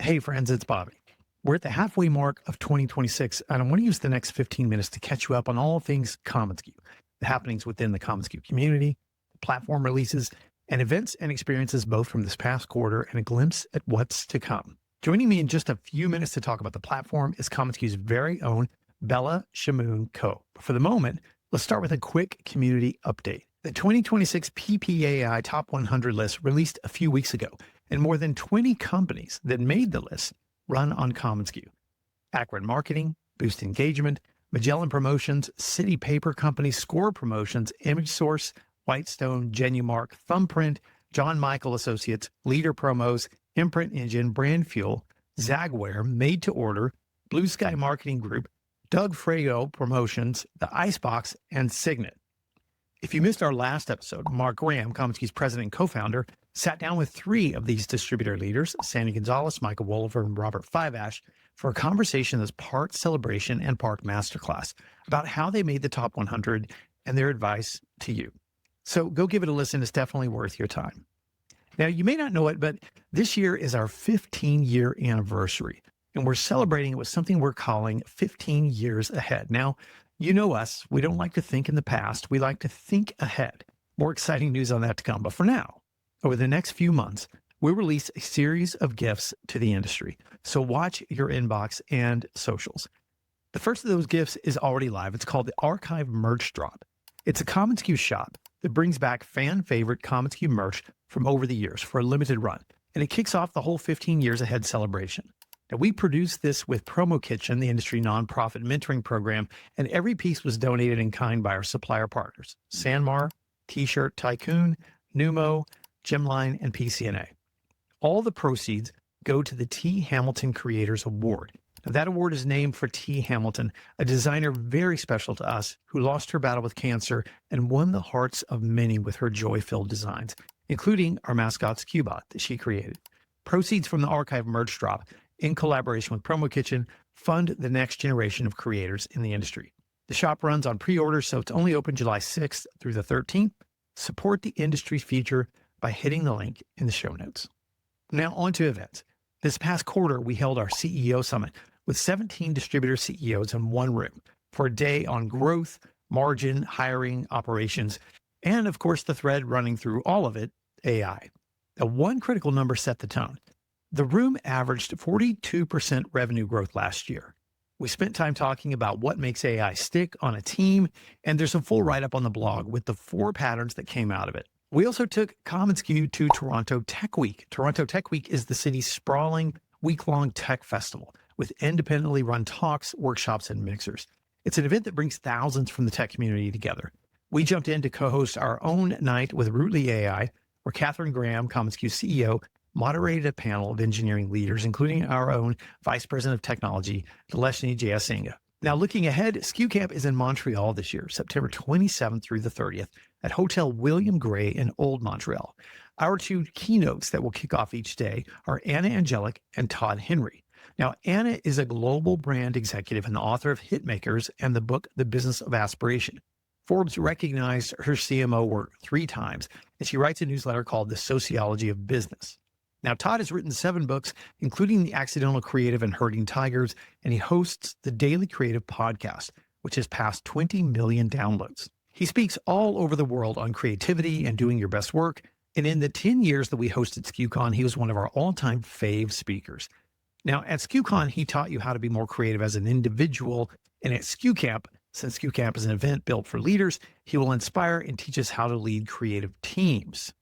Hey friends, it's Bobby. We're at the halfway mark of 2026, and I want to use the next 15 minutes to catch you up on all things commonsku, the happenings within the commonsku community, platform releases, and events and experiences both from this past quarter and a glimpse at what's to come. Joining me in just a few minutes to talk about the platform is commonsku's very own Bella Chamoun-Ko. For the moment, let's start with a quick community update. The 2026 PPAI Top 100 list released a few weeks ago, and more than 20 companies that made the list run on commonsku. Akron Marketing, Boost Engagement, Magellan Promotions, City Paper Company, Score Promotions, Image Source, Whitestone, Genumark, Thumbprint, John Michael Associates, Leader Promos, Imprint Engine, Brand Fuel, Zagware, Made to Order, Blue Sky Marketing Group, Doug Frago Promotions, The Icebox, and Signet. If you missed our last episode, Mark Graham, commonsku's president and co-founder, sat down with three of these distributor leaders, Sandy Gonzalez, Michael Wolfer, and Robert Fiveash, for a conversation that's part celebration and part masterclass about how they made the top 100 and their advice to you. So go give it a listen. It's definitely worth your time. Now, you may not know it, but this year is our 15-year anniversary, and we're celebrating it with something we're calling 15 years ahead. Now, you know us, we don't like to think in the past. We like to think ahead. More exciting news on that to come. But for now, over the next few months, we'll release a series of gifts to the industry. So watch your inbox and socials. The first of those gifts is already live. It's called the Archive Merch Drop. It's a commonsku shop that brings back fan favorite commonsku merch from over the years for a limited run. And it kicks off the whole 15 years ahead celebration. Now, we produced this with PromoKitchen, the industry nonprofit mentoring program, and every piece was donated in kind by our supplier partners, Sanmar, T-Shirt Tycoon, Numo, Gemline, and PCNA. All the proceeds go to the T. Hamilton Creators Award. Now, that award is named for T. Hamilton, a designer very special to us who lost her battle with cancer and won the hearts of many with her joy-filled designs, including our mascot skubot that she created. Proceeds from the Archive Merch Drop, in collaboration with PromoKitchen, fund the next generation of creators in the industry. The shop runs on pre-order, so it's only open July 6th through the 13th. Support the industry feature by hitting the link in the show notes. Now on to events. This past quarter, we held our CEO Summit with 17 distributor CEOs in one room for a day on growth, margin, hiring, operations, and of course, the thread running through all of it, AI. Now, one critical number set the tone. The room averaged 42% revenue growth last year. We spent time talking about what makes AI stick on a team, and there's a full write-up on the blog with the 4 patterns that came out of it. We also took commonsku to Toronto Tech Week. Toronto Tech Week is the city's sprawling week-long tech festival with independently run talks, workshops, and mixers. It's an event that brings thousands from the tech community together. We jumped in to co-host our own night with Rootly AI, where Catherine Graham, commonsku CEO, moderated a panel of engineering leaders, including our own Vice President of Technology, Deleshni Jayasinha. Now, looking ahead, SkuCamp is in Montreal this year, September 27th through the 30th, at Hotel William Gray in Old Montreal. Our 2 keynotes that will kick off each day are Anna Andjelic and Todd Henry. Now, Anna is a global brand executive and the author of Hitmakers and the book, The Business of Aspiration. Forbes recognized her CMO work 3 times, and she writes a newsletter called The Sociology of Business. Now, Todd has written 7 books, including The Accidental Creative and Herding Tigers, and he hosts the Daily Creative Podcast, which has passed 20 million downloads. He speaks all over the world on creativity and doing your best work, and in the 10 years that we hosted SkuCon, he was one of our all-time fave speakers. Now, at SkuCon, he taught you how to be more creative as an individual, and at SkuCamp, since SkuCamp is an event built for leaders, he will inspire and teach us how to lead creative teams.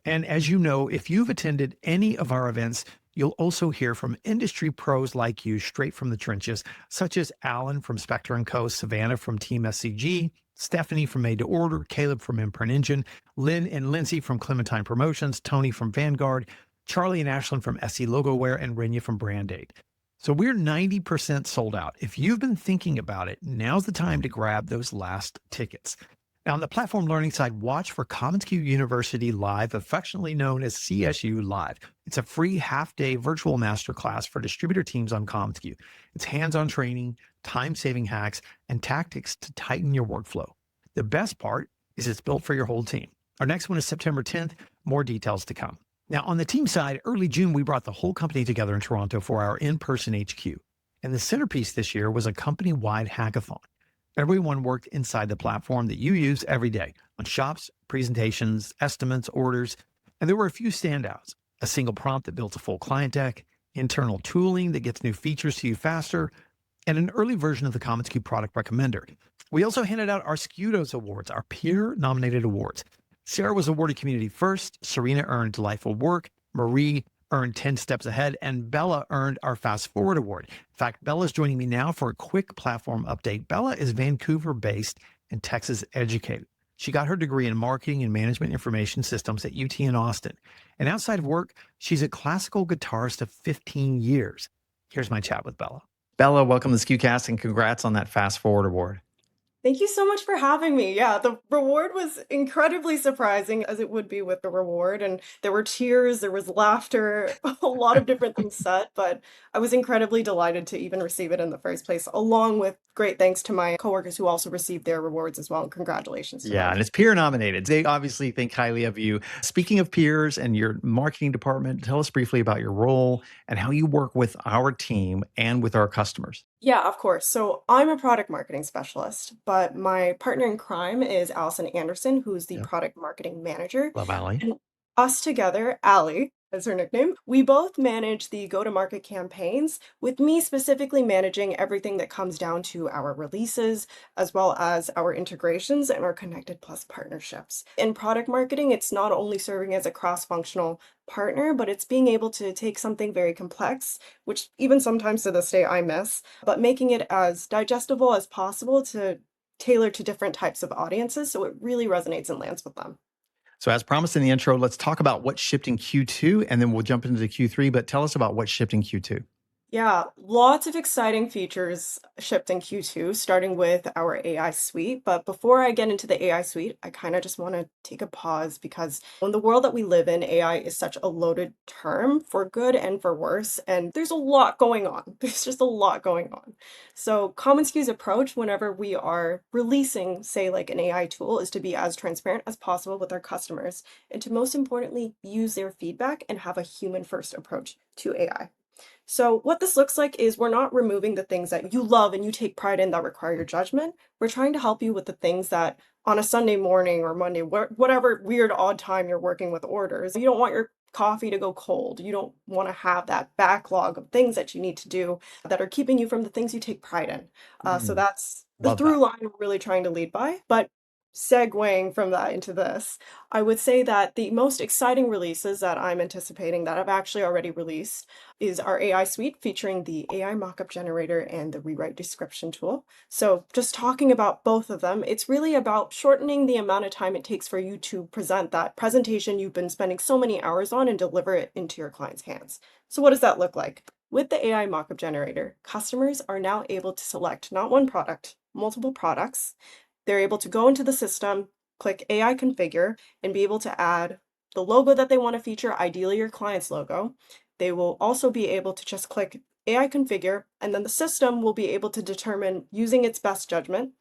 And as you know, if you've attended any of our events, you'll also hear from industry pros like you straight from the trenches, such as Alan from Spectre & Co., Savannah from Team SCG, Stephanie from Made to Order, Caleb from Imprint Engine, Lynn and Lindsay from Clementine Promotions, Tony from Vanguard, Charlie and Ashlyn from SE Logoware, and Renya from Brand 8. So we're 90% sold out. If you've been thinking about it, now's the time to grab those last tickets. Now, on the platform learning side, watch for commonsku University Live, affectionately known as CSU Live. It's a free half-day virtual masterclass for distributor teams on commonsku. It's hands-on training, time-saving hacks, and tactics to tighten your workflow. The best part is it's built for your whole team. Our next one is September 10th. More details to come. Now, on the team side, early June, we brought the whole company together in Toronto for our in-person HQ. And the centerpiece this year was a company-wide hackathon. Everyone worked inside the platform that you use every day on shops, presentations, estimates, orders. And there were a few standouts: a single prompt that builds a full client deck, internal tooling that gets new features to you faster, and an early version of the commonsku product recommender. We also handed out our skudos awards, our peer-nominated awards. Sarah was awarded Community First, Serena earned Delightful Work, Marie earned 10 Steps Ahead, and Bella earned our Fast Forward Award. In fact, Bella's joining me now for a quick platform update. Bella is Vancouver-based and Texas educated. She got her degree in marketing and management information systems at UT in Austin. And outside of work, she's a classical guitarist of 15 years. Here's my chat with Bella. Bella, welcome to SkuCast and congrats on that Fast Forward Award. Thank you so much for having me. Yeah, the reward was incredibly surprising, as it would be with the reward. And there were tears, there was laughter, a lot of different things said, but I was incredibly delighted to even receive it in the first place, along with great thanks to my coworkers who also received their rewards as well. And congratulations to them. And it's peer nominated. They obviously think highly of you. Speaking of peers and your marketing department, tell us briefly about your role and how you work with our team and with our customers. Yeah, of course. So I'm a product marketing specialist, but my partner in crime is Allison Anderson, who's the Yep. product marketing manager. Love Allie. And us together, Allie is her nickname, we both manage the go-to-market campaigns, with me specifically managing everything that comes down to our releases, as well as our integrations and our Connected Plus partnerships. In product marketing, it's not only serving as a cross-functional partner, but it's being able to take something very complex, which even sometimes to this day I miss, but making it as digestible as possible to tailor to different types of audiences so it really resonates and lands with them. So as promised in the intro, let's talk about what shipped in Q2 and then we'll jump into Q3, but tell us about what shipped in Q2. Yeah, lots of exciting features shipped in Q2, starting with our AI suite. But before I get into the AI suite, I kind of just want to take a pause because in the world that we live in, AI is such a loaded term for good and for worse. And there's a lot going on. There's just a lot going on. So commonsku's approach whenever we are releasing, say, like an AI tool is to be as transparent as possible with our customers and to most importantly, use their feedback and have a human-first approach to AI. So what this looks like is we're not removing the things that you love and you take pride in that require your judgment. We're trying to help you with the things that on a Sunday morning or Monday, whatever weird odd time you're working with orders, you don't want your coffee to go cold. You don't want to have that backlog of things that you need to do that are keeping you from the things you take pride in. So that's the Love that. through line we're really trying to lead by. But segueing from that into this, I would say that the most exciting releases that I'm anticipating that I've actually already released is our AI suite featuring the AI mockup generator and the rewrite description tool. So just talking about both of them, it's really about shortening the amount of time it takes for you to present that presentation you've been spending so many hours on and deliver it into your client's hands. So what does that look like? With the AI mockup generator, customers are now able to select not one product, multiple products. They're able to go into the system, click AI configure, and be able to add the logo that they want to feature, ideally your client's logo. They will also be able to just click AI configure, and then the system will be able to determine, using its best judgment,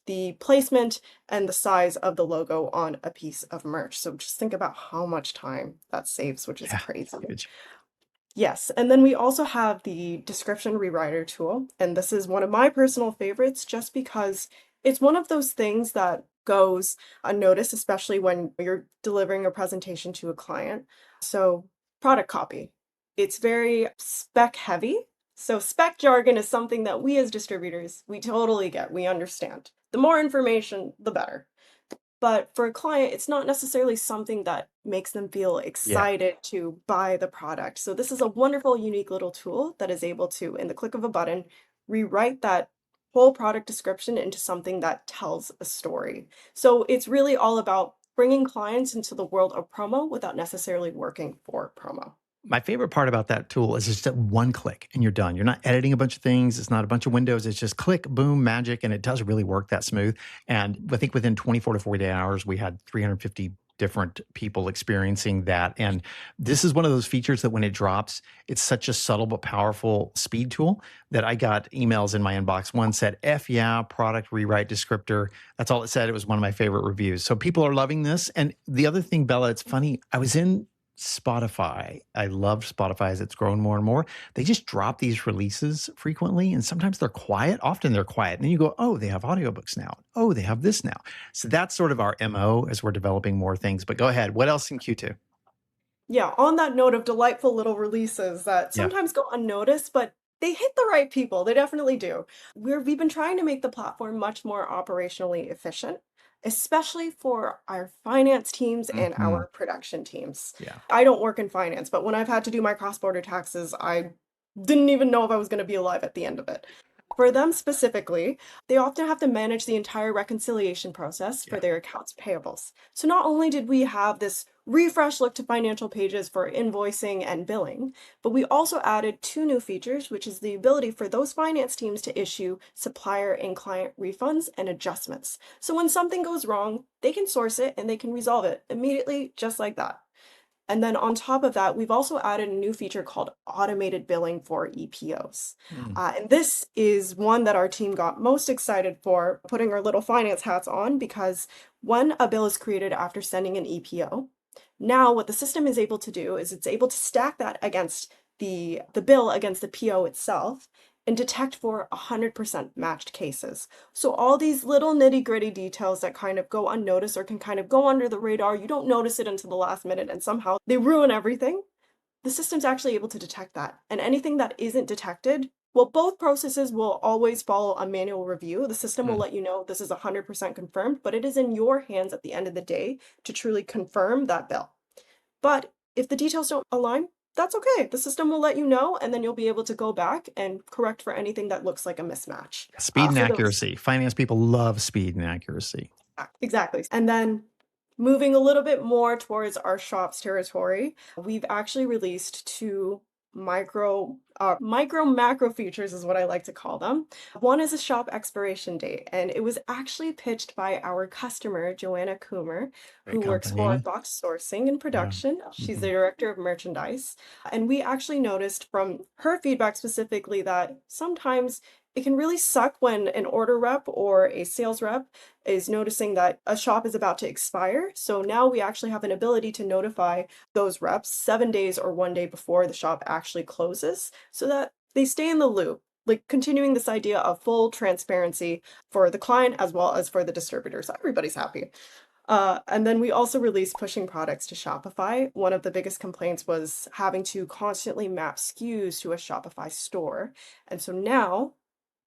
the placement and the size of the logo on a piece of merch. So just think about how much time that saves, which is crazy. Huge. Yes, and then we also have the description rewriter tool, and this is one of my personal favorites just because it's one of those things that goes unnoticed, especially when you're delivering a presentation to a client. So, product copy. It's very spec heavy. So, spec jargon is something that we as distributors, we totally get, we understand. The more information, the better. But for a client, it's not necessarily something that makes them feel excited to buy the product. So this is a wonderful, unique little tool that is able to, in the click of a button, rewrite that whole product description into something that tells a story. So it's really all about bringing clients into the world of promo without necessarily working for promo. My favorite part about that tool is just that one click and you're done. You're not editing a bunch of things. It's not a bunch of windows. It's just click, boom, magic. And it does really work that smooth. And I think within 24 to 48 hours, we had 350 different people experiencing that. And this is one of those features that when it drops, it's such a subtle but powerful speed tool that I got emails in my inbox. One said, F yeah, product rewrite descriptor. That's all it said. It was one of my favorite reviews. So people are loving this. And the other thing, Bella, it's funny. I was in Spotify. I love Spotify as it's grown more and more. They just drop these releases frequently, and sometimes they're quiet. Often they're quiet. And then you go, oh, they have audiobooks now. Oh, they have this now. So that's sort of our MO as we're developing more things. But go ahead. What else in Q2? Yeah, on that note of delightful little releases that Yeah. sometimes go unnoticed, but they hit the right people. They definitely do. We've been trying to make the platform much more operationally efficient, especially for our finance teams and Mhm. our production teams. Yeah. I don't work in finance, but when I've had to do my cross-border taxes, I didn't even know if I was going to be alive at the end of it. For them specifically, they often have to manage the entire reconciliation process for Yeah. their accounts payables. So not only did we have this refresh look to financial pages for invoicing and billing, but we also added two new features, which is the ability for those finance teams to issue supplier and client refunds and adjustments. So when something goes wrong, they can source it and they can resolve it immediately, just like that. And then on top of that, we've also added a new feature called automated billing for EPOs. Mm. And this is one that our team got most excited for, putting our little finance hats on, because when a bill is created after sending an EPO, now what the system is able to do is it's able to stack that against the bill against the PO itself and detect for 100% matched cases. So all these little nitty-gritty details that kind of go unnoticed or can kind of go under the radar, you don't notice it until the last minute and somehow they ruin everything. The system's actually able to detect that. And anything that isn't detected, well, both processes will always follow a manual review. The system will Mm. let you know this is 100% confirmed, but it is in your hands at the end of the day to truly confirm that bill. But if the details don't align, that's okay. The system will let you know, and then you'll be able to go back and correct for anything that looks like a mismatch. Speed and For those accuracy. Finance people love speed and accuracy. exactly. And then moving a little bit more towards our shops territory, we've actually released two micro macro features is what I like to call them. One is a shop expiration date, and it was actually pitched by our customer, Joanna Coomer, Great who works for company. box sourcing and Yeah. production. She's the Mhm. director of merchandise. And we actually noticed from her feedback specifically that sometimes it can really suck when an order rep or a sales rep is noticing that a shop is about to expire. So now we actually have an ability to notify those reps 7 days or 1 day before the shop actually closes so that they stay in the loop, like continuing this idea of full transparency for the client as well as for the distributors. Everybody's happy. And then we also released pushing products to Shopify. One of the biggest complaints was having to constantly map SKUs to a Shopify store. And so now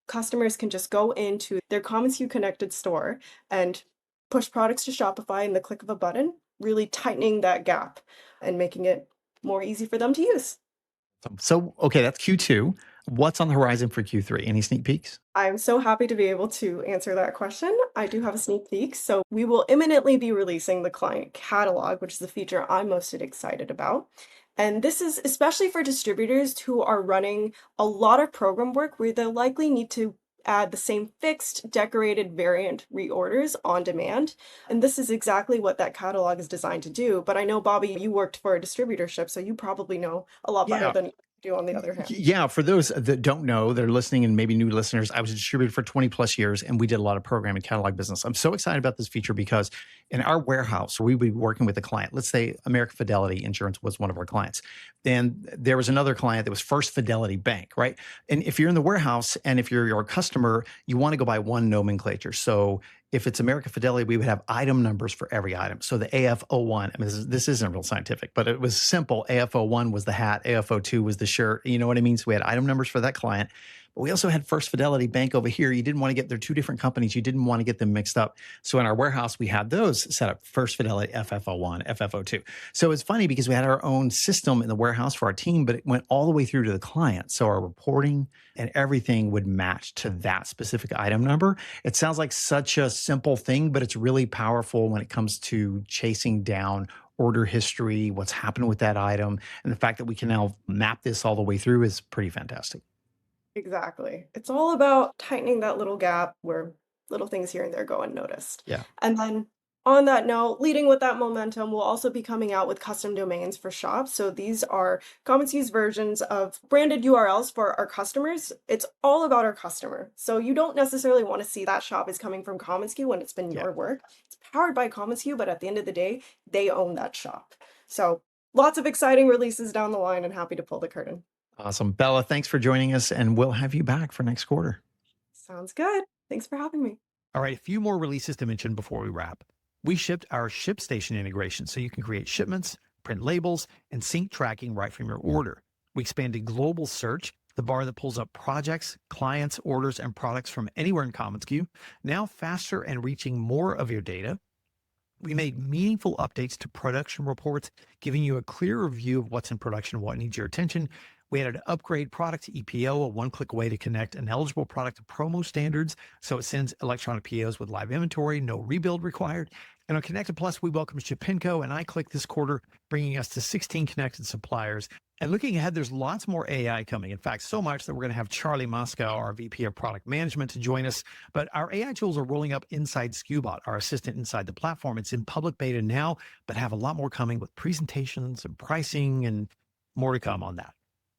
customers can just go into their commonsku connected store and push products to Shopify in the click of a button, really tightening that gap and making it more easy for them to use. So, okay, that's Q2. What's on the horizon for Q3? Any sneak peeks? I'm so happy to be able to answer that question. I do have a sneak peek. So, we will imminently be releasing the client catalog, which is the feature I'm most excited about. And this is especially for distributors who are running a lot of program work where they'll likely need to add the same fixed decorated variant reorders on demand. And this is exactly what that catalog is designed to do. But I know, Bobby, you worked for a distributorship, so you probably know a lot better Yeah. than I do on the other hand. Yeah, for those that don't know, they're listening and maybe new listeners, I was a distributor for 20 plus years and we did a lot of program and catalog business. I'm so excited about this feature because in our warehouse, we would be working with a client. Let's say American Fidelity Insurance was one of our clients. Then there was another client that was First Fidelity Bank, right? And if you're in the warehouse and if you're your customer, you want to go by one nomenclature. So if it's American Fidelity, we would have item numbers for every item. So the AF01, I mean, this isn't real scientific, but it was simple. AF01 was the hat, AF02 was the shirt. You know what I mean? So we had item numbers for that client. But we also had First Fidelity Bank over here. You didn't want to get, they're two different companies. You didn't want to get them mixed up. So in our warehouse, we had those set up: First Fidelity, FF01, FF02. So it's funny because we had our own system in the warehouse for our team, but it went all the way through to the client. So our reporting and everything would match to that specific item number. It sounds like such a simple thing, but it's really powerful when it comes to chasing down order history, what's happened with that item. And the fact that we can now map this all the way through is pretty fantastic. Exactly. It's all about tightening that little gap where little things here and there go unnoticed. Yeah. And then on that note, leading with that momentum, we'll also be coming out with custom domains for shops. So these are commonsku's versions of branded URLs for our customers. It's all about our customer. So you don't necessarily want to see that shop is coming from commonsku when it's been Yeah. your work. It's powered by commonsku, but at the end of the day, they own that shop. So lots of exciting releases down the line and happy to pull the curtain. Awesome. Bella, thanks for joining us, and we'll have you back for next quarter. Sounds good. Thanks for having me. All right, a few more releases to mention before we wrap. We shipped our ShipStation integration so you can create shipments, print labels, and sync tracking right from your order. We expanded global search, the bar that pulls up projects, clients, orders, and products from anywhere in commonsku, now faster and reaching more of your data. We made meaningful updates to production reports, giving you a clearer view of what's in production, what needs your attention. We added an upgrade product to EPO, a one-click way to connect an eligible product to promo standards, so it sends electronic POs with live inventory, no rebuild required. And on Connected Plus, we welcome Shopify and iClick this quarter, bringing us to 16 connected suppliers. And looking ahead, there's lots more AI coming. In fact, so much that we're going to have Charlie Moscow, our VP of Product Management, to join us. But our AI tools are rolling up inside Skubot, our assistant inside the platform. It's in public beta now, but have a lot more coming with presentations and pricing and more to come on that.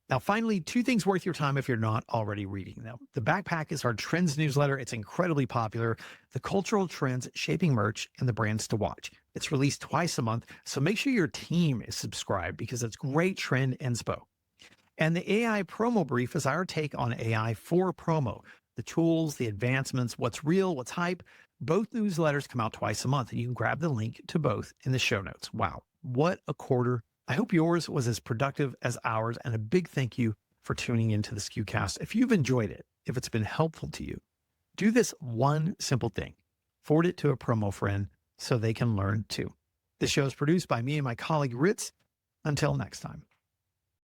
Now, finally, 2 things worth your time if you're not already reading them. The Backpack is our trends newsletter. It's incredibly popular. The cultural trends shaping merch and the brands to watch. It's released twice a month, so make sure your team is subscribed because it's great trend inspo. And the AI promo brief is our take on AI for promo. The tools, the advancements, what's real, what's hype. Both newsletters come out twice a month, and you can grab the link to both in the show notes. Wow, what a quarter. I hope yours was as productive as ours, and a big thank you for tuning into the SKUcast. If you've enjoyed it, if it's been helpful to you, do this one simple thing. Forward it to a promo friend so they can learn too. This show is produced by me and my colleague Ritz. Until next time.